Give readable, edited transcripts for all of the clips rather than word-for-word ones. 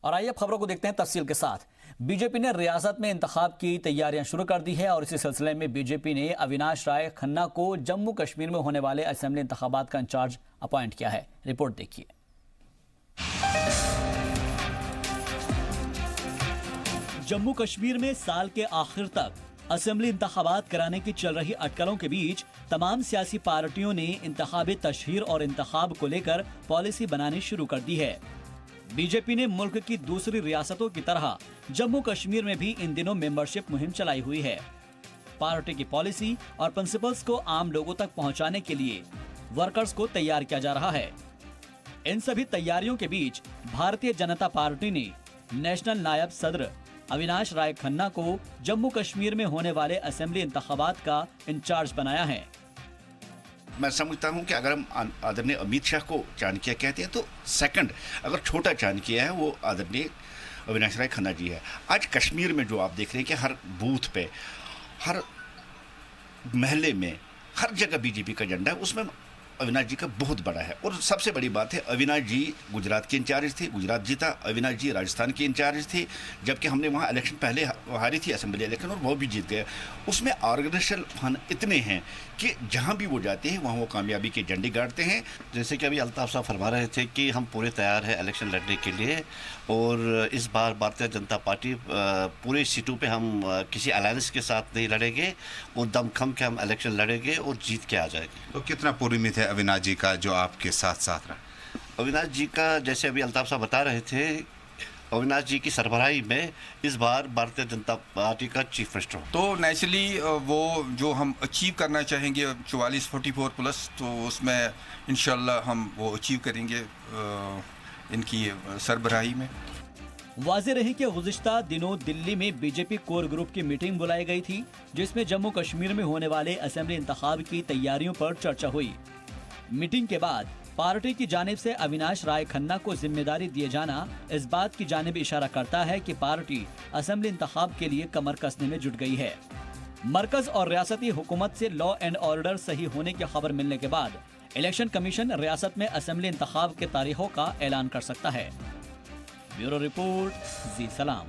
और आइए अब खबरों को देखते हैं तफसील के साथ। बीजेपी ने रियासत में इंतखाब की तैयारियां शुरू कर दी है और इसी सिलसिले में बीजेपी ने अविनाश राय खन्ना को जम्मू कश्मीर में होने वाले असेंबली इंतखाबात का इंचार्ज अपॉइंट किया है। रिपोर्ट देखिए। जम्मू कश्मीर में साल के आखिर तक असेंबली इंतखाबात कराने की चल रही अटकलों के बीच तमाम सियासी पार्टियों ने इंतखाबी तशहीर और इंतखाब को लेकर पॉलिसी बनानी शुरू कर दी है। बीजेपी ने मुल्क की दूसरी रियासतों की तरह जम्मू कश्मीर में भी इन दिनों मेंबरशिप मुहिम चलाई हुई है। पार्टी की पॉलिसी और प्रिंसिपल्स को आम लोगों तक पहुंचाने के लिए वर्कर्स को तैयार किया जा रहा है। इन सभी तैयारियों के बीच भारतीय जनता पार्टी ने नेशनल नायब सदर अविनाश राय खन्ना को जम्मू कश्मीर में होने वाले असेंबली इंतखाबात का इंचार्ज बनाया है। मैं समझता हूं कि अगर हम आदरणीय अमित शाह को चाणक्य कहते हैं तो सेकंड अगर छोटा चाणक्य है वो आदरणीय अविनाश राय खन्ना जी है। आज कश्मीर में जो आप देख रहे हैं कि हर बूथ पे, हर महल्ले में, हर जगह बीजेपी का झंडा है, उसमें अविनाश जी का बहुत बड़ा है। और सबसे बड़ी बात है, अविनाश जी गुजरात के इंचार्ज थे, गुजरात जीता। अविनाश जी राजस्थान के इंचार्ज थे, जबकि हमने वहाँ इलेक्शन पहले हारी थी असेंबली इलेक्शन और वो भी जीत गए। उसमें ऑर्गेनाइजेशन फंड इतने हैं कि जहाँ भी वो जाते हैं वहाँ वो कामयाबी के झंडे गाड़ते हैं। जैसे कि अभी अल्ताफ साहब फरमा रहे थे कि हम पूरे तैयार हैं इलेक्शन लड़ने के लिए और इस बार भारतीय जनता पार्टी पूरी सीटों पे हम किसी अलायंस के साथ नहीं लड़ेंगे और दमखम के हम इलेक्शन लड़ेंगे और जीत के आ जाएंगे। तो कितना परिमित है अविनाश जी का जो आपके साथ साथ रहा? अविनाश जी का जैसे अभी अल्ताफ साहब बता रहे थे, अविनाश जी की सरबराही में इस बार भारतीय जनता पार्टी का चीफ मिनिस्टर हो। तो नेचुरली वो जो हम अचीव करना चाहेंगे 44-44 प्लस, तो उसमें इंशाल्लाह हम वो अचीव करेंगे इनकी सरबराही में। वाज़ेह रहे कि गुज़िश्ता दिनों दिल्ली में बीजेपी कोर ग्रुप की मीटिंग बुलाई गई थी, जिसमें जम्मू कश्मीर में होने वाले असेंबली इंतखाब की तैयारियों पर चर्चा हुई। मीटिंग के बाद पार्टी की जानिब से अविनाश राय खन्ना को जिम्मेदारी दिए जाना इस बात की जानिब इशारा करता है कि पार्टी असेंबली इंतखाब के लिए कमर कसने में जुट गई है। मरकज और रियासती हुकूमत से लॉ एंड ऑर्डर सही होने की खबर मिलने के बाद इलेक्शन कमीशन रियासत में असेंबली इंतखाब के तारीखों का ऐलान कर सकता है। ब्यूरो रिपोर्ट, जी सलाम।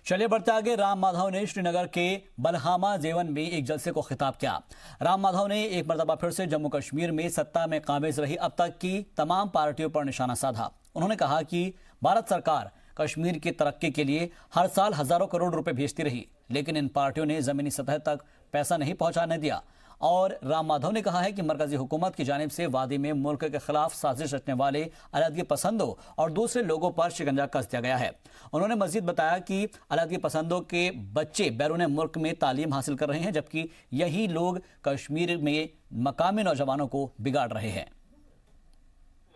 चलिए बढ़ते आगे। राम माधव ने श्रीनगर के बलहामा जेवन में एक जलसे को खिताब किया। राम माधव ने एक मरतबा फिर से जम्मू कश्मीर में सत्ता में काबिज रही अब तक की तमाम पार्टियों पर निशाना साधा। उन्होंने कहा कि भारत सरकार कश्मीर की तरक्की के लिए हर साल हजारों करोड़ रुपए भेजती रही, लेकिन इन पार्टियों ने जमीनी सतह तक पैसा नहीं पहुंचाने दिया। और राम माधव ने कहा है कि मरकजी हुकूमत की जानिब से वादी में मुल्क के खिलाफ साजिश रचने वाले अलहदगी पसंदों और दूसरे लोगों पर शिकंजा कस दिया गया है। उन्होंने मजीद बताया कि अलहदगी पसंदों के बच्चे बैरून मुल्क में तालीम हासिल कर रहे हैं, जबकि यही लोग कश्मीर में मकामी नौजवानों को बिगाड़ रहे हैं।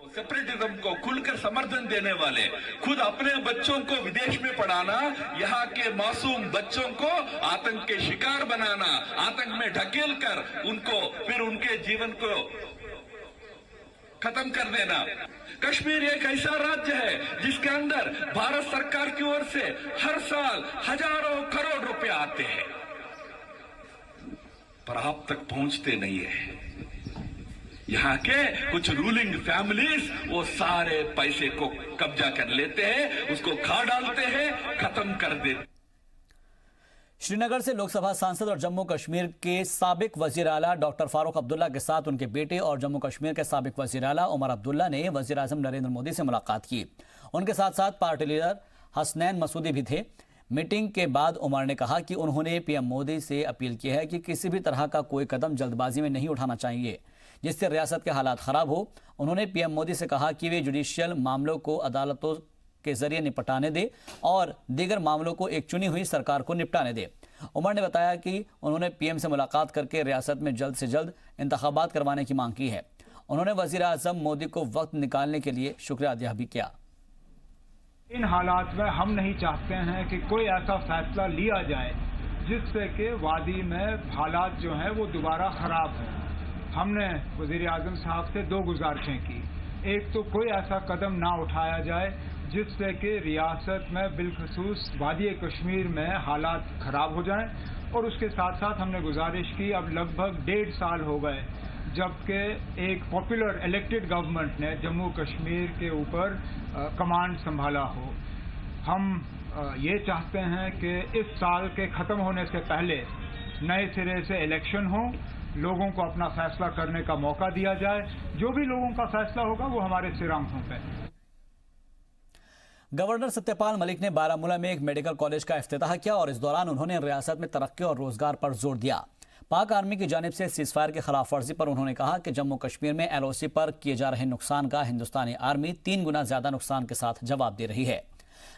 सेपरेटिज्म को खुलकर समर्थन देने वाले खुद अपने बच्चों को विदेश में पढ़ाना, यहाँ के मासूम बच्चों को आतंक के शिकार बनाना, आतंक में ढकेल कर उनको फिर उनके जीवन को खत्म कर देना। कश्मीर एक ऐसा राज्य है जिसके अंदर भारत सरकार की ओर से हर साल हजारों करोड़ रुपए आते हैं, पर आप तक पहुंचते नहीं है। यहाँ के कुछ रूलिंग फैमिलीज वो सारे पैसे को कब्जा कर लेते हैं, उसको खा डालते हैं, खत्म कर देते। श्रीनगर से लोकसभा सांसद और जम्मू कश्मीर के साबिक वजीर आला डॉक्टर फारूक अब्दुल्ला के साथ उनके बेटे और जम्मू कश्मीर के साबिक वजीर आला उमर अब्दुल्ला ने वजीर आजम नरेंद्र मोदी से मुलाकात की। उनके साथ साथ पार्टी लीडर हसनैन मसूदी भी थे। मीटिंग के बाद उमर ने कहा कि उन्होंने पीएम मोदी से अपील की है कि किसी भी तरह का कोई कदम जल्दबाजी में नहीं उठाना चाहिए जिससे रियासत के हालात खराब हो। उन्होंने पीएम मोदी से कहा कि वे जुडिशियल मामलों को अदालतों के जरिए निपटाने दे और दीगर मामलों को एक चुनी हुई सरकार को निपटाने दे। उमर ने बताया कि उन्होंने पीएम से मुलाकात करके रियासत में जल्द से जल्द इंतखाबात करवाने की मांग की है। उन्होंने वजीर आजम मोदी को वक्त निकालने के लिए शुक्रिया अदा भी किया। इन हालात में हम नहीं चाहते हैं कि कोई ऐसा फैसला लिया जाए जिससे कि वादी में हालात जो है वो दोबारा खराब है। हमने वजीर आजम साहब से दो गुजारिशें की। एक तो कोई ऐसा कदम ना उठाया जाए जिससे कि रियासत में बिलखसूस वादी कश्मीर में हालात खराब हो जाएं, और उसके साथ साथ हमने गुजारिश की, अब लगभग 1.5 साल हो गए जबकि एक पॉपुलर इलेक्टेड गवर्नमेंट ने जम्मू कश्मीर के ऊपर कमांड संभाला हो। हम ये चाहते हैं कि इस साल के ख़त्म होने से पहले नए सिरे से इलेक्शन हो, लोगों को अपना फैसला करने का मौका दिया जाए। जो भी लोगों का फैसला होगा वो हमारे सिर आंखों पे। गवर्नर सत्यपाल मलिक ने बारामूला में एक मेडिकल कॉलेज का इफ्तिताह किया और इस दौरान उन्होंने रियासत में तरक्की और रोजगार पर जोर दिया। पाक आर्मी की जानिब से सीजफायर की खिलाफ वर्जी पर उन्होंने कहा कि जम्मू कश्मीर में LOC पर किए जा रहे नुकसान का हिंदुस्तानी आर्मी 3 गुना ज्यादा नुकसान के साथ जवाब दे रही है।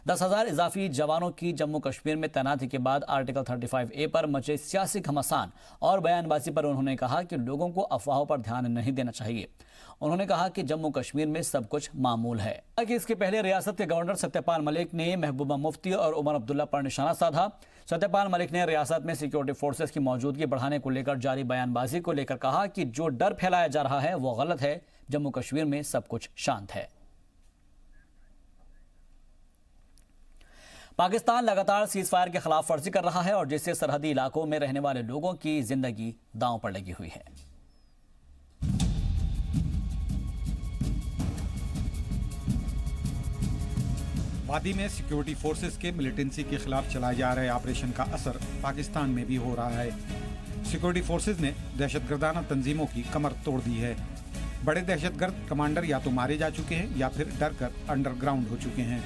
10,000 इजाफी जवानों की जम्मू कश्मीर में तैनाती के बाद आर्टिकल 35A पर मचे सियासी घमासान और बयानबाजी पर उन्होंने कहा कि लोगों को अफवाहों पर ध्यान नहीं देना चाहिए। उन्होंने कहा कि जम्मू कश्मीर में सब कुछ मामूल है। हालांकि इसके पहले रियासत के गवर्नर सत्यपाल मलिक ने महबूबा मुफ्ती और उमर अब्दुल्ला पर निशाना साधा। सत्यपाल मलिक ने रियासत में सिक्योरिटी फोर्सेस की मौजूदगी बढ़ाने को लेकर जारी बयानबाजी को लेकर कहा कि जो डर फैलाया जा रहा है वो गलत है। जम्मू कश्मीर में सब कुछ शांत है। पाकिस्तान लगातार सीजफायर के खिलाफ वर्जी कर रहा है और जिससे सरहदी इलाकों में रहने वाले लोगों की जिंदगी दांव पर लगी हुई है। वादी में सिक्योरिटी फोर्सेस के मिलिटेंसी के खिलाफ चलाए जा रहे ऑपरेशन का असर पाकिस्तान में भी हो रहा है। सिक्योरिटी फोर्सेस ने दहशतगर्दाना तंजीमों की कमर तोड़ दी है। बड़े दहशतगर्द कमांडर या तो मारे जा चुके हैं या फिर डर कर अंडरग्राउंड हो चुके हैं।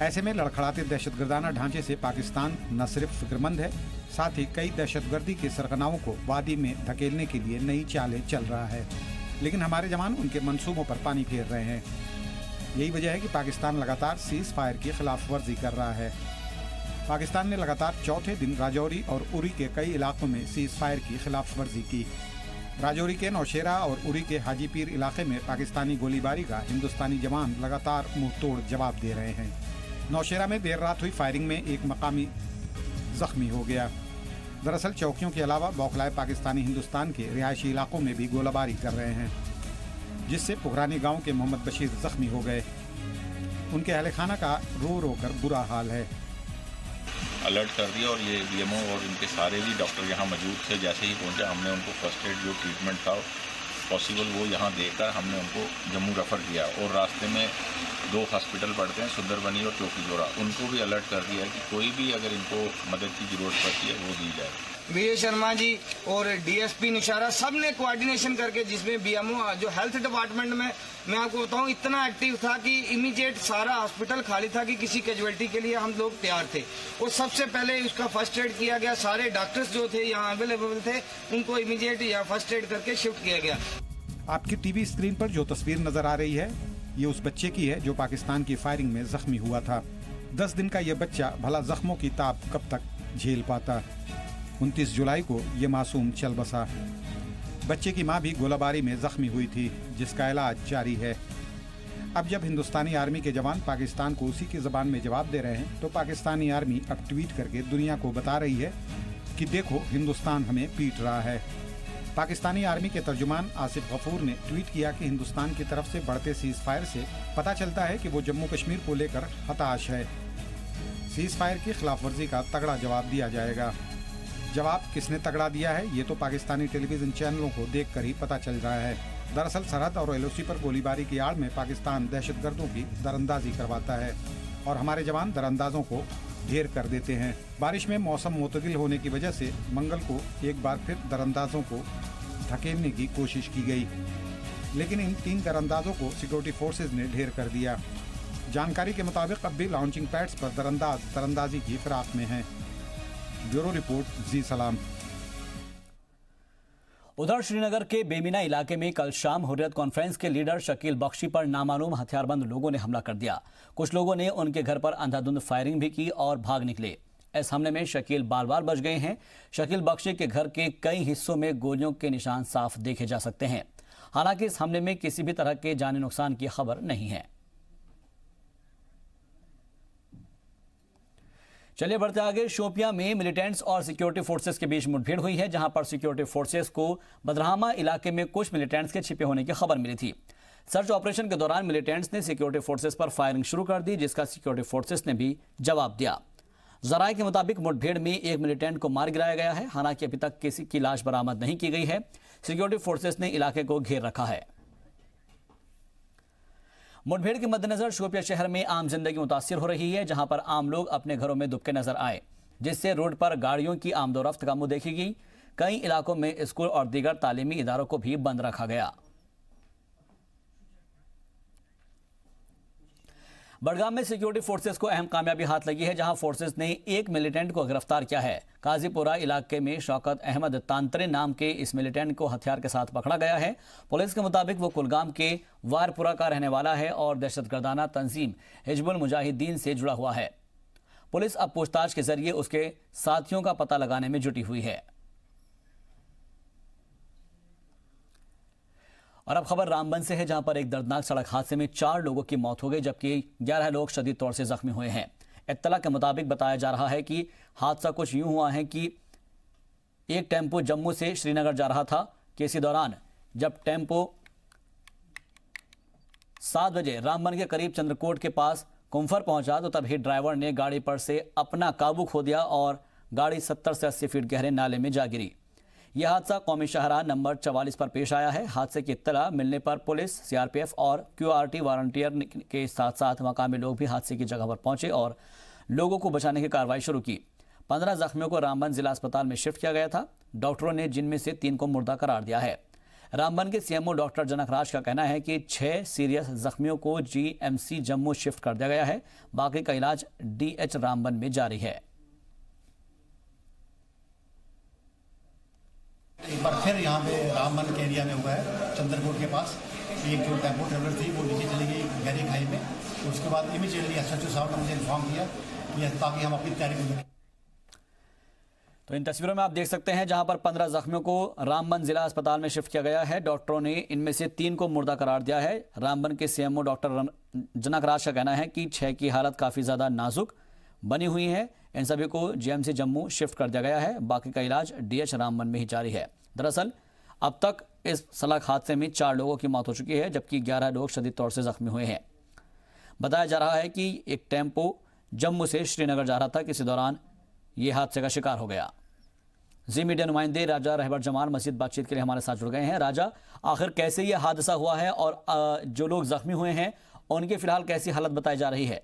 ऐसे में लड़खड़ाते दहशतगर्दाना ढांचे से पाकिस्तान न सिर्फ फिक्रमंद है, साथ ही कई दहशतगर्दी के सरगनाओं को वादी में धकेलने के लिए नई चालें चल रहा है। लेकिन हमारे जवान उनके मंसूबों पर पानी फेर रहे हैं। यही वजह है कि पाकिस्तान लगातार सीज फायर की खिलाफ वर्जी कर रहा है। पाकिस्तान ने लगातार चौथे दिन राजौरी और उरी के कई इलाकों में सीज फायर की खिलाफ वर्जी की। राजौरी के नौशेरा और उरी के हाजीपीर इलाके में पाकिस्तानी गोलीबारी का हिंदुस्तानी जवान लगातार मुंह तोड़ जवाब दे रहे हैं। नौशेरा में देर रात हुई फायरिंग में एक मकामी जख्मी हो गया। दरअसल चौकियों के अलावा बौखलाए पाकिस्तानी हिंदुस्तान के रिहायशी इलाकों में भी गोलाबारी कर रहे हैं, जिससे पुगरानी गांव के मोहम्मद बशीर जख्मी हो गए। उनके अहले खाना का रो रो कर बुरा हाल है। अलर्ट कर दिया और ये BMO और इनके सारे भी डॉक्टर यहाँ मौजूद थे। जैसे ही पहुँचे हमने उनको फर्स्ट एड जो ट्रीटमेंट था पॉसिबल वो यहाँ देकर हमने उनको जम्मू रेफ़र किया। और रास्ते में 2 हॉस्पिटल पड़ते हैं, सुंदरबनी और चौकीजोरा, उनको भी अलर्ट कर दिया है कि कोई भी अगर इनको मदद की ज़रूरत पड़ती है वो दी जाए। वीर शर्मा जी और DSP निशारा सब ने कोऑर्डिनेशन करके, जिसमें BMO जो हेल्थ डिपार्टमेंट में मैं आपको बताऊं इतना एक्टिव था कि इमीडिएट सारा हॉस्पिटल खाली था कि किसी कैजुअलिटी के लिए हम लोग तैयार थे। और सबसे पहले उसका फर्स्ट एड किया गया। सारे डॉक्टर्स जो थे यहाँ अवेलेबल थे, उनको इमीडिएट यहाँ फर्स्ट एड करके शिफ्ट किया गया। आपकी टीवी स्क्रीन पर जो तस्वीर नजर आ रही है ये उस बच्चे की है जो पाकिस्तान की फायरिंग में जख्मी हुआ था। 10 दिन का ये बच्चा भला जख्मों की ताप कब तक झेल पाता। 29 जुलाई को ये मासूम चल बसा। बच्चे की मां भी गोलाबारी में जख्मी हुई थी, जिसका इलाज जारी है। अब जब हिंदुस्तानी आर्मी के जवान पाकिस्तान को उसी की जबान में जवाब दे रहे हैं तो पाकिस्तानी आर्मी अब ट्वीट करके दुनिया को बता रही है कि देखो हिंदुस्तान हमें पीट रहा है। पाकिस्तानी आर्मी के तर्जुमान आसिफ गफूर ने ट्वीट किया कि हिंदुस्तान की तरफ से बढ़ते सीज फायर से पता चलता है कि वो जम्मू कश्मीर को लेकर हताश है। सीज फायर की खिलाफ वर्जी का तगड़ा जवाब दिया जाएगा। जवाब किसने तगड़ा दिया है ये तो पाकिस्तानी टेलीविजन चैनलों को देखकर ही पता चल रहा है। दरअसल सरहद और LOC पर गोलीबारी की आड़ में पाकिस्तान दहशतगर्दों की दरअंदाजी करवाता है और हमारे जवान दरअंदाजों को ढेर कर देते हैं। बारिश में मौसम मुतदिल होने की वजह से मंगल को एक बार फिर दरअंदाजों को धकेलने की कोशिश की गई, लेकिन इन 3 दरअंदाजों को सिक्योरिटी फोर्सेज ने ढेर कर दिया। जानकारी के मुताबिक अब भी लॉन्चिंग पैड्स पर दरअंदाजी की फिराक में हैं। ब्यूरो रिपोर्ट, जी सलाम। उधर श्रीनगर के बेमिना इलाके में कल शाम हुर्रियत कॉन्फ्रेंस के लीडर शकील बख्शी पर नामालूम हथियारबंद लोगों ने हमला कर दिया। कुछ लोगों ने उनके घर पर अंधाधुंध फायरिंग भी की और भाग निकले। इस हमले में शकील बाल बाल बच गए हैं। शकील बख्शी के घर के कई हिस्सों में गोलियों के निशान साफ देखे जा सकते हैं। हालांकि इस हमले में किसी भी तरह के जानी नुकसान की खबर नहीं है। चलिए बढ़ते आगे। शोपियां में मिलिटेंट्स और सिक्योरिटी फोर्सेस के बीच मुठभेड़ हुई है, जहां पर सिक्योरिटी फोर्सेस को बदरहामा इलाके में कुछ मिलिटेंट्स के छिपे होने की खबर मिली थी। सर्च ऑपरेशन के दौरान मिलिटेंट्स ने सिक्योरिटी फोर्सेस पर फायरिंग शुरू कर दी, जिसका सिक्योरिटी फोर्सेस ने भी जवाब दिया। जराये के मुताबिक मुठभेड़ में एक मिलिटेंट को मार गिराया गया है। हालांकि अभी तक किसी की लाश बरामद नहीं की गई है। सिक्योरिटी फोर्सेस ने इलाके को घेर रखा है। मुठभेड़ के मद्देनजर शोपिया शहर में आम जिंदगी मुतासिर हो रही है, जहां पर आम लोग अपने घरों में दुबके नजर आए, जिससे रोड पर गाड़ियों की आमदोरफ्त का मुंह देखेगी। कई इलाकों में स्कूल और दीगर तालीमी इदारों को भी बंद रखा गया। बड़गाम में सिक्योरिटी फोर्सेस को अहम कामयाबी हाथ लगी है, जहां फोर्सेस ने एक मिलिटेंट को गिरफ्तार किया है। काजीपुरा इलाके में शौकत अहमद तांतरे नाम के इस मिलिटेंट को हथियार के साथ पकड़ा गया है। पुलिस के मुताबिक वो कुलगाम के वारपुरा का रहने वाला है और दहशतगर्दाना तंजीम हिजबुल मुजाहिदीन से जुड़ा हुआ है। पुलिस अब पूछताछ के जरिए उसके साथियों का पता लगाने में जुटी हुई है। और अब खबर रामबन से है, जहां पर एक दर्दनाक सड़क हादसे में 4 लोगों की मौत हो गई, जबकि 11 लोग शदीद तौर से जख्मी हुए हैं। इत्तला के मुताबिक बताया जा रहा है कि हादसा कुछ यूं हुआ है कि एक टेम्पो जम्मू से श्रीनगर जा रहा था कि इसी दौरान जब टेम्पो 7 बजे रामबन के करीब चंद्रकोट के पास कुंफर पहुंचा तो तभी ड्राइवर ने गाड़ी पर से अपना काबू खो दिया और गाड़ी 70 से 80 फीट गहरे नाले में जा गिरी। यह हादसा कौमी शाहराह नंबर 44 पर पेश आया है। हादसे की इत्तला मिलने पर पुलिस, सीआरपीएफ और क्यूआरटी वॉलंटियर के साथ साथ मकामी लोग भी हादसे की जगह पर पहुंचे और लोगों को बचाने की कार्रवाई शुरू की। 15 जख्मियों को रामबन जिला अस्पताल में शिफ्ट किया गया था। डॉक्टरों ने जिनमें से 3 को मुर्दा करार दिया है। रामबन के सीएमओ डॉक्टर जनक राज का कहना है कि 6 सीरियस जख्मियों को जीएमसी जम्मू शिफ्ट कर दिया गया है। बाकी का इलाज डीएच रामबन में जारी है। एक बार फिर यहाँ पे रामबन के एरिया में हुआ है, चंद्रकोट के पास एक जो टेम्पो ट्रेवलर थी वो नीचे चली गई गहरी खाई में। तो उसके बाद इमीडिएटली एसएचओ साहब ने मुझे इन्फॉर्म किया कि ताकि हम अपनी तैयारी करें। तो इन तस्वीरों में आप देख सकते हैं, जहां पर 15 जख्मियों को रामबन जिला अस्पताल में शिफ्ट किया गया है। डॉक्टरों ने इनमें से 3 को मुर्दा करार दिया है। रामबन के सीएमओ डॉक्टर जनक राज का कहना है कि 6 की हालत काफ़ी ज़्यादा नाजुक बनी हुई है। इन सभी को जीएमसी जम्मू शिफ्ट कर दिया गया है। बाकी का इलाज डीएच रामबन में ही जारी है। दरअसल अब तक इस सड़क हादसे में 4 लोगों की मौत हो चुकी है, जबकि 11 लोग शदीद तौर से जख्मी हुए हैं। बताया जा रहा है कि एक टेम्पो जम्मू से श्रीनगर जा रहा था, किसी दौरान ये हादसे का शिकार हो गया। जी मीडिया नुमाइंदे राजा रहबर जमाल मस्जिद बातचीत के लिए हमारे साथ जुड़ गए हैं। राजा, आखिर कैसे ये हादसा हुआ है और जो लोग जख्मी हुए हैं उनकी फिलहाल कैसी हालत बताई जा रही है?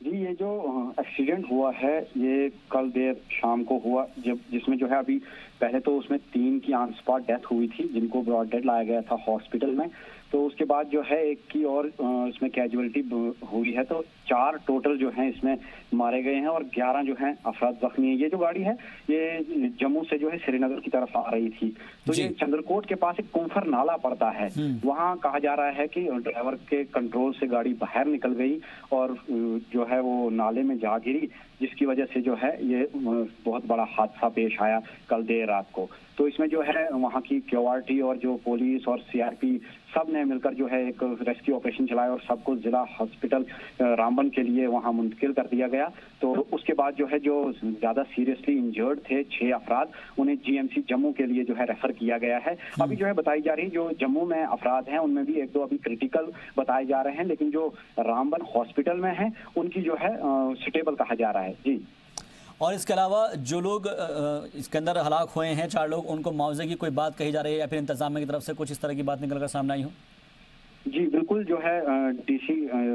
जी, ये जो एक्सीडेंट हुआ है ये कल देर शाम को हुआ, जब जिसमें जो है अभी पहले तो उसमें 3 की ऑन स्पॉट डेथ हुई थी, जिनको ब्रॉड डेड लाया गया था हॉस्पिटल में। तो उसके बाद जो है एक की और इसमें कैजुअलिटी हुई है। तो 4 टोटल जो हैं इसमें मारे गए हैं और 11 जो हैं अफराद जख्मी हैं। ये जो गाड़ी है ये जम्मू से जो है श्रीनगर की तरफ आ रही थी। तो ये चंद्रकोट के पास एक कुंफर नाला पड़ता है, वहाँ कहा जा रहा है कि ड्राइवर के कंट्रोल से गाड़ी बाहर निकल गई और जो है वो नाले में जा गिरी, जिसकी वजह से जो है ये बहुत बड़ा हादसा पेश आया कल देर रात को। तो इसमें जो है वहाँ की क्यूआरटी और जो पुलिस और सीआरपी सब ने मिलकर जो है एक रेस्क्यू ऑपरेशन चलाया और सबको जिला हॉस्पिटल रामबन के लिए वहाँ मुंतकिल कर दिया गया। तो उसके बाद जो है जो ज्यादा सीरियसली इंजर्ड थे 6 अफराद, उन्हें जीएमसी जम्मू के लिए जो है रेफर किया गया है। अभी जो है बताई जा रही जो जम्मू में अफराद हैं उनमें भी 1-2 अभी क्रिटिकल बताए जा रहे हैं, लेकिन जो रामबन हॉस्पिटल में है उनकी जो है सुटेबल कहा जा रहा है। जी, और इसके अलावा जो लोग इसके अंदर हलाक हुए हैं 4 लोग, उनको मुआवजे की कोई बात कही जा रही है या फिर इंतजामिया की तरफ से कुछ इस तरह की बात निकल कर सामने आई हो? जी बिल्कुल, जो है डीसी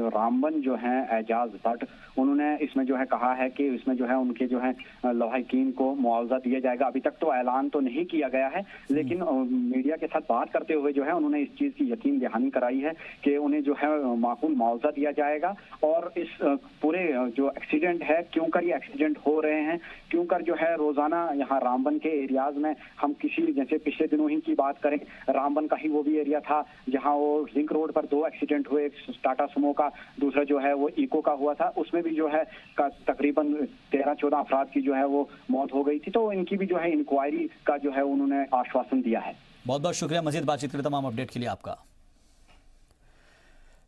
रामबन जो है एजाज भट्ट, उन्होंने इसमें जो है कहा है कि इसमें जो है उनके जो है लवाहिकीन को मुआवजा दिया जाएगा। अभी तक तो ऐलान तो नहीं किया गया है, लेकिन मीडिया के साथ बात करते हुए जो है उन्होंने इस चीज़ की यकीन दहानी कराई है कि उन्हें जो है माकूल मुआवजा दिया जाएगा। और इस पूरे जो एक्सीडेंट है, क्यों कर ये एक्सीडेंट हो रहे हैं, क्यों कर जो है रोजाना यहाँ रामबन के एरियाज में हम किसी, जैसे पिछले दिनों ही की बात करें, रामबन का ही वो भी एरिया था जहाँ वो लिंक रोड पर 2 एक्सीडेंट हुए, एक टाटा सुमो का, दूसरा जो है वो इको का हुआ था, उसमें भी जो है तकरीबन 13-14 अफराद की जो है वो मौत हो गई थी। तो इनकी भी जो है इंक्वायरी का जो है उन्होंने आश्वासन दिया है। बहुत बहुत शुक्रिया मजीद बातचीत के लिए, तमाम अपडेट के लिए आपका।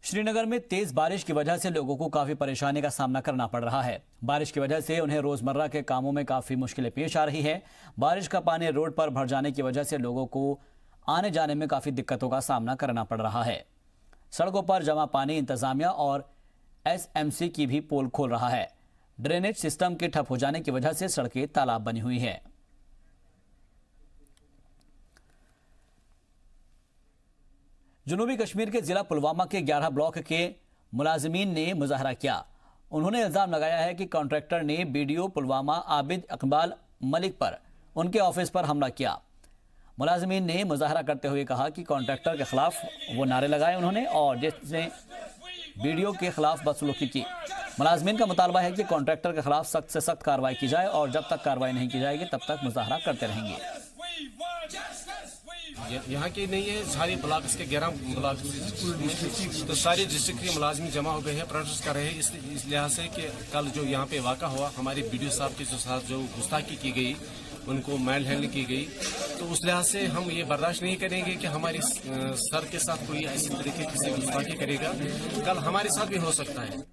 श्रीनगर में तेज बारिश की वजह से लोगों को काफी परेशानी का सामना करना पड़ रहा है। बारिश की वजह से उन्हें रोजमर्रा के कामों में काफी मुश्किलें पेश आ रही है। बारिश का पानी रोड पर भर जाने की वजह से लोगों को आने जाने में काफी दिक्कतों का सामना करना पड़ रहा है। सड़कों पर जमा पानी इंतजामिया और एसएमसी की भी पोल खोल रहा है। ड्रेनेज सिस्टम के ठप हो जाने की वजह से सड़कें तालाब बनी हुई हैं। जनूबी कश्मीर के जिला पुलवामा के 11 ब्लॉक के मुलाजिमीन ने मुजाहरा किया। उन्होंने इल्जाम लगाया है कि कॉन्ट्रैक्टर ने बीडीओ पुलवामा आबिद इकबाल मलिक पर उनके ऑफिस पर हमला किया। मुलाजिमीन ने मुजाहरा करते हुए कहा कि कॉन्ट्रैक्टर के खिलाफ वो नारे लगाए उन्होंने और जिसने बीडीओ के खिलाफ बदसलूकी की। मुलाजिमीन का मुतालबा है कि कॉन्ट्रैक्टर के खिलाफ सख्त से सख्त कार्रवाई की जाए और जब तक कार्रवाई नहीं की जाएगी तब तक मुजाहरा करते रहेंगे। यहाँ के नहीं है, सारे ब्लॉक के 11 ब्लॉक तो सारे डिस्ट्रिक्ट के मुलाजिम जमा हो गए हैं, प्रोटेस्ट कर रहे हैं इस लिहाज से कि कल जो यहाँ पे वाक़ा हुआ, हमारे बीडीओ साहब के साथ जो गुस्ताखी की गई, उनको मैल हैंडलिंग की गई, तो उस लिहाज से हम ये बर्दाश्त नहीं करेंगे कि हमारे सर के साथ कोई ऐसी तरीके से गुस्ताखी करेगा। कल हमारे साथ भी हो सकता है।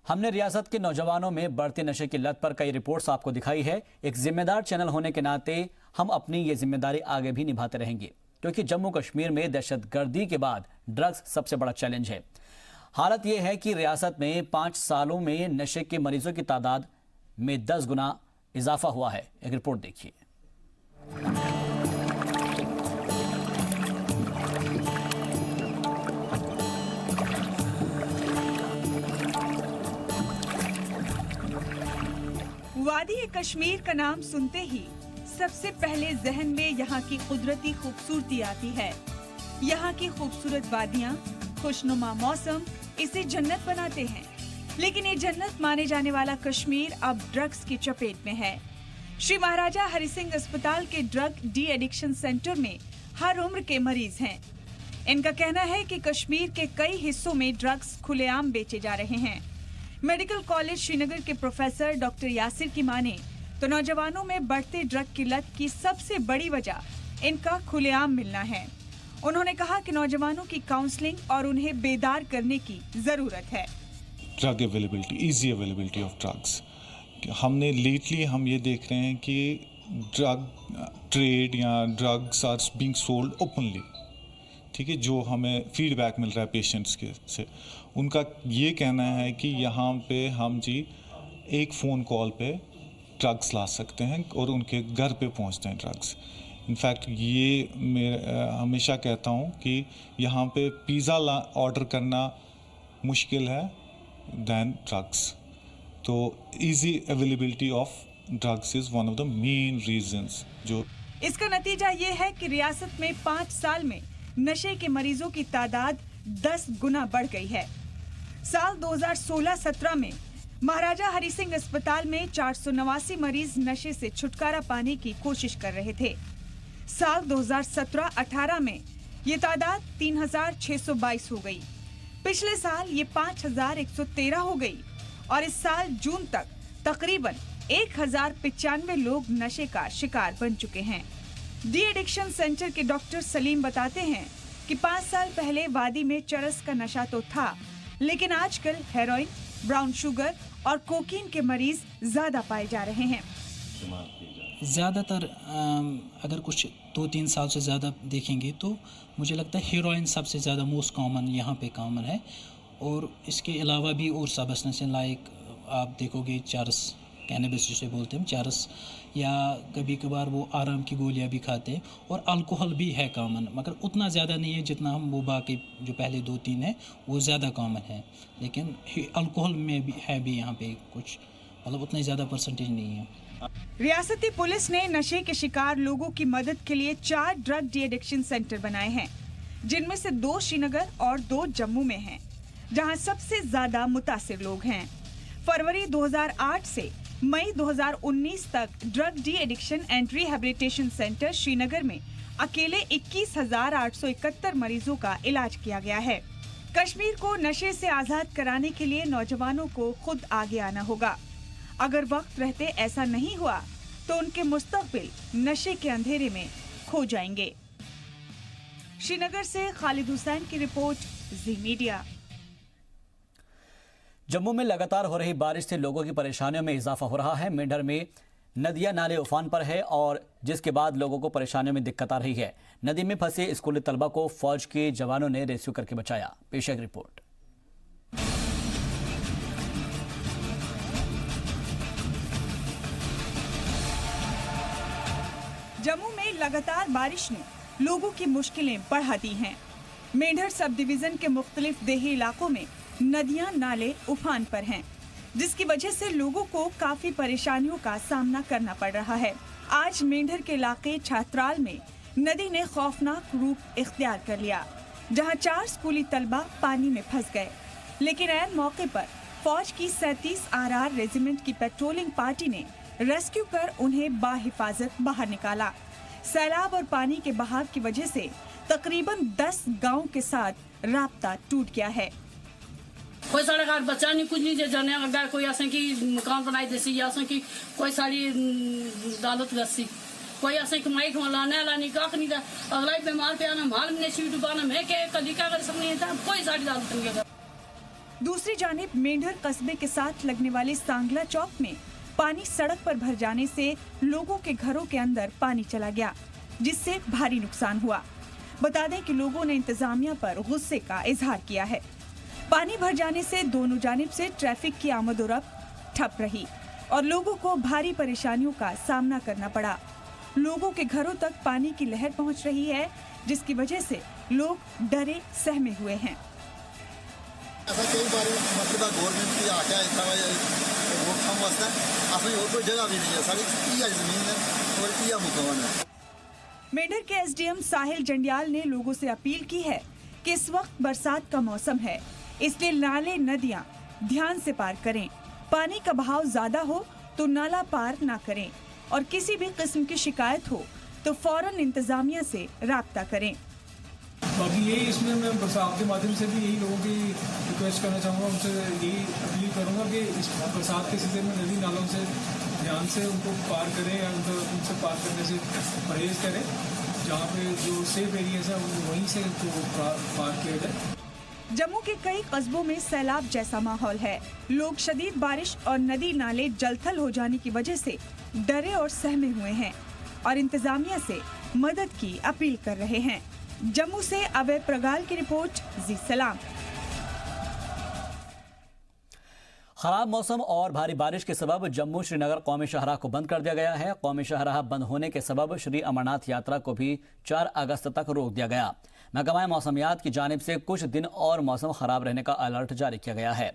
हमने रियासत के नौजवानों में बढ़ते नशे की लत पर कई रिपोर्ट्स आपको दिखाई है। एक जिम्मेदार चैनल होने के नाते हम अपनी ये जिम्मेदारी आगे भी निभाते रहेंगे, क्योंकि जम्मू कश्मीर में दहशतगर्दी के बाद ड्रग्स सबसे बड़ा चैलेंज है। हालत यह है कि रियासत में 5 सालों में नशे के मरीजों की तादाद में 10 गुना इजाफा हुआ है। एक रिपोर्ट देखिए। वादी कश्मीर का नाम सुनते ही सबसे पहले जहन में यहाँ की कुदरती खूबसूरती आती है। यहाँ की खूबसूरत वादियाँ, खुशनुमा मौसम इसे जन्नत बनाते हैं। लेकिन ये जन्नत माने जाने वाला कश्मीर अब ड्रग्स की चपेट में है। श्री महाराजा हरि सिंह अस्पताल के ड्रग डी एडिक्शन सेंटर में हर उम्र के मरीज हैं। इनका कहना है कि कश्मीर के कई हिस्सों में ड्रग्स खुलेआम बेचे जा रहे हैं। मेडिकल कॉलेज श्रीनगर के प्रोफेसर डॉक्टर यासिर की माने तो नौजवानों में बढ़ते ड्रग की लत की सबसे बड़ी वजह इनका खुलेआम मिलना है। उन्होंने कहा कि नौजवानों की काउंसलिंग और उन्हें बेदार करने की जरूरत है। Drug availability, easy availability of drugs. हमने लेटली हम ये देख रहे हैं कि ड्रग ट्रेड या drugs are being sold openly, ठीक है, जो हमें फीडबैक मिल रहा है पेशेंट्स के से। उनका ये कहना है कि यहाँ पे हम जी एक फ़ोन कॉल पे ड्रग्स ला सकते हैं और उनके घर पे पहुँचते हैं ड्रग्स। इनफैक्ट ये मैं हमेशा कहता हूँ कि यहाँ पे पिज़्ज़ा ऑर्डर करना मुश्किल है दैन ड्रग्स। तो easy availability of drugs is one of the main reasons. जो इसका नतीजा ये है कि रियासत में 5 साल में नशे के मरीजों की तादाद 10 गुना बढ़ गई है। साल 2016-17 में महाराजा हरि सिंह अस्पताल में 489 मरीज नशे से छुटकारा पाने की कोशिश कर रहे थे। साल 2017-18 में ये तादाद 3622 हो गई। पिछले साल ये 5113 हो गई और इस साल जून तक तकरीबन 1095 लोग नशे का शिकार बन चुके हैं। डी एडिक्शन सेंटर के डॉक्टर सलीम बताते हैं कि 5 साल पहले वादी में चरस का नशा तो था, लेकिन आजकल हेरोइन, ब्राउन शुगर और कोकीन के मरीज ज्यादा पाए जा रहे हैं। ज़्यादातर अगर कुछ 2-3 साल से ज़्यादा देखेंगे तो मुझे लगता है हेरोइन सबसे ज़्यादा मोस्ट कॉमन यहाँ पे कॉमन है। और इसके अलावा भी और सब्सटेंस लाइक आप देखोगे चरस, कैनबिस जिसे बोलते हैं चरस, या कभी कभार वो आराम की गोलियां भी खाते हैं। और अल्कोहल भी है कॉमन, मगर उतना ज़्यादा नहीं है जितना हम वो बाकी जो पहले 2-3 है वो ज़्यादा कॉमन है। लेकिन अल्कोहल में भी है भी यहाँ पे कुछ, मतलब उतना ज़्यादा परसेंटेज नहीं है। रियासती पुलिस ने नशे के शिकार लोगों की मदद के लिए 4 ड्रग डी एडिक्शन सेंटर बनाए हैं, जिनमें से 2 श्रीनगर और 2 जम्मू में हैं, जहां सबसे ज्यादा मुतासिर लोग हैं। फरवरी 2008 से मई 2019 तक drug de addiction and rehabilitation centre Srinagar में अकेले 21,871 मरीजों का इलाज किया गया है। कश्मीर को नशे से आजाद कराने के लिए नौजवानों को खुद आगे आना होगा। अगर वक्त रहते ऐसा नहीं हुआ तो उनके मुस्तकबिल नशे के अंधेरे में खो जाएंगे। श्रीनगर से खालिद हुसैन की रिपोर्ट, जी मीडिया। जम्मू में लगातार हो रही बारिश से लोगों की परेशानियों में इजाफा हो रहा है। मेंढर में नदियां नाले उफान पर है और जिसके बाद लोगों को परेशानियों में दिक्कत आ रही है। नदी में फंसे स्कूली तलबा को फौज के जवानों ने रेस्क्यू करके बचाया। पेश है रिपोर्ट। जम्मू में लगातार बारिश ने लोगों की मुश्किलें बढ़ा दी हैं। मेंढर सब डिवीजन के मुख्तलिफ देही इलाकों में नदियां नाले उफान पर हैं, जिसकी वजह से लोगों को काफी परेशानियों का सामना करना पड़ रहा है। आज मेंढर के इलाके छात्राल में नदी ने खौफनाक रूप इख्तियार कर लिया, जहां 4 स्कूली तलबा पानी में फंस गए। लेकिन ऐन मौके पर फौज की 37 RR रेजिमेंट की पेट्रोलिंग पार्टी ने रेस्क्यू कर उन्हें बाहिफाजत बाहर निकाला। सैलाब और पानी के बहाव की वजह से तकरीबन 10 गांव के साथ राब्ता टूट गया है। कोई साढ़े घर बच्चा नहीं, कुछ नहीं जाने अगर कोई ऐसा की मकान बनाई देसी या ऐसा की कोई साड़ी दालत गसी कोई ऐसा कमाई लाने वाला नहीं काख नहीं था। अगला बीमार पे आना माल में सीट डुबाना मैं के कदी का कर सकनी था, कोई साड़ी दालत नहीं है। दूसरी जानिब मेंढर कस्बे के साथ लगने वाले सांगला चौक में पानी सड़क पर भर जाने से लोगों के घरों के अंदर पानी चला गया, जिससे भारी नुकसान हुआ। बता दें कि लोगों ने इंतजामिया पर गुस्से का इजहार किया है। पानी भर जाने से दोनों जानिब से ट्रैफिक की आमद-ओ-रफ्त ठप रही और लोगों को भारी परेशानियों का सामना करना पड़ा। लोगों के घरों तक पानी की लहर पहुंच रही है, जिसकी वजह से लोग डरे सहमे हुए हैं। ऐसा कई बार मतलब गवर्नमेंट की आके रोकथाम वास्ते असली और कोई जगह भी नहीं है, सारी किया जमीन है और किया मकान है। मेंढर के SDM साहिल जंडियाल ने लोगों से अपील की है कि इस वक्त बरसात का मौसम है, इसलिए नाले नदियां ध्यान से पार करें। पानी का बहाव ज्यादा हो तो नाला पार ना करें और किसी भी किस्म की शिकायत हो तो फौरन इंतजामिया से राब्ता करें। बाकी यही इसमें मैं बरसात के माध्यम से भी यही लोगों की रिक्वेस्ट करना चाहूँगा, उनसे यही अपील करूँगा कि इस बरसात के सीजन में नदी नालों से ध्यान से उनको पार करें या उनसे पार करने से परहेज करें। जहाँ पे जो सेफ एरियाज है वहीं से पार किया जाए। जम्मू के कई कस्बों में सैलाब जैसा माहौल है। लोग शदीद बारिश और नदी नाले जलथल हो जाने की वजह से डरे और सहमे हुए हैं और इंतजामिया से मदद की अपील कर रहे हैं। जम्मू से अवय प्रगाल की रिपोर्ट, जी सलाम। खराब मौसम और भारी बारिश के सबब जम्मू श्रीनगर कौमी शाहराह को बंद कर दिया गया है। कौमी शाहराह बंद होने के सबब श्री अमरनाथ यात्रा को भी 4 अगस्त तक रोक दिया गया। महकमा मौसमियात की जानिब से कुछ दिन और मौसम खराब रहने का अलर्ट जारी किया गया है।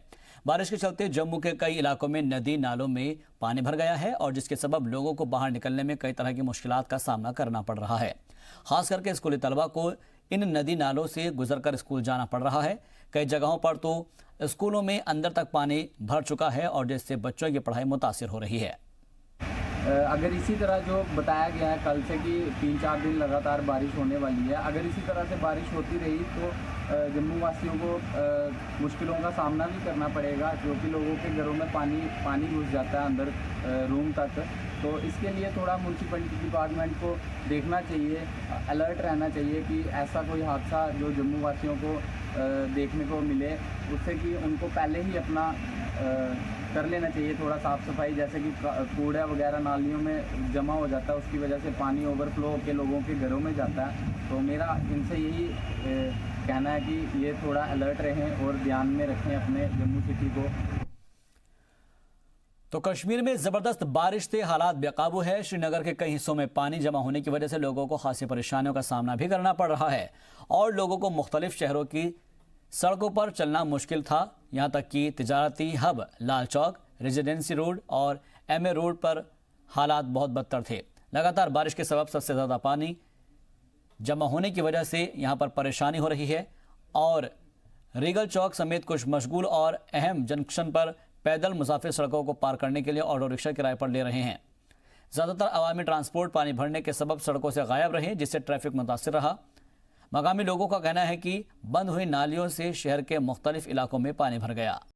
बारिश के चलते जम्मू के कई इलाकों में नदी नालों में पानी भर गया है और जिसके सबब लोगों को बाहर निकलने में कई तरह की मुश्किलात का सामना करना पड़ रहा है। खास करके स्कूली तलबा को इन नदी नालों से गुजरकर स्कूल जाना पड़ रहा है। कई जगहों पर तो स्कूलों में अंदर तक पानी भर चुका है और जिससे बच्चों की पढ़ाई मुतासिर हो रही है। अगर इसी तरह जो बताया गया है कल से कि 3-4 दिन लगातार बारिश होने वाली है, अगर इसी तरह से बारिश होती रही तो जम्मू वासियों को मुश्किलों का सामना भी करना पड़ेगा, जो कि लोगों के घरों में पानी घुस जाता है अंदर रूम तक। तो इसके लिए थोड़ा म्यूनसिपलिटी डिपार्टमेंट को देखना चाहिए, अलर्ट रहना चाहिए कि ऐसा कोई हादसा जो जम्मू वासियों को देखने को मिले, उससे कि उनको पहले ही अपना कर लेना चाहिए थोड़ा साफ़ सफाई, जैसे कि कूड़ा वगैरह नालियों में जमा हो जाता है, उसकी वजह से पानी ओवरफ्लो होकर लोगों के घरों में जाता है। तो मेरा इनसे यही कहना है कि ये थोड़ा अलर्ट रहें और ध्यान में रखें अपने जम्मू सिटी को। तो कश्मीर में जबरदस्त बारिश से हालात बेकाबू है। श्रीनगर के कई हिस्सों में पानी जमा होने की वजह से लोगों को खासी परेशानियों का सामना भी करना पड़ रहा है और लोगों को मुख्तलिफ शहरों की सड़कों पर चलना मुश्किल था। यहाँ तक कि तिजारती hub Lal Chowk, residency road और MA रोड पर हालात बहुत बदतर थे। लगातार बारिश के सबब सबसे ज़्यादा पानी जमा होने की वजह से यहाँ पर परेशानी हो रही है और रीगल चौक समेत कुछ मशगूल और अहम जंक्शन पर पैदल मुसाफिर सड़कों को पार करने के लिए ऑटो रिक्शा किराए पर ले रहे हैं। ज़्यादातर अवामी ट्रांसपोर्ट पानी भरने के सबब सड़कों से गायब रहे, जिससे ट्रैफिक मुतासिर रहा। मकामी लोगों का कहना है कि बंद हुई नालियों से शहर के मुख्तलिफ इलाकों में पानी भर गया।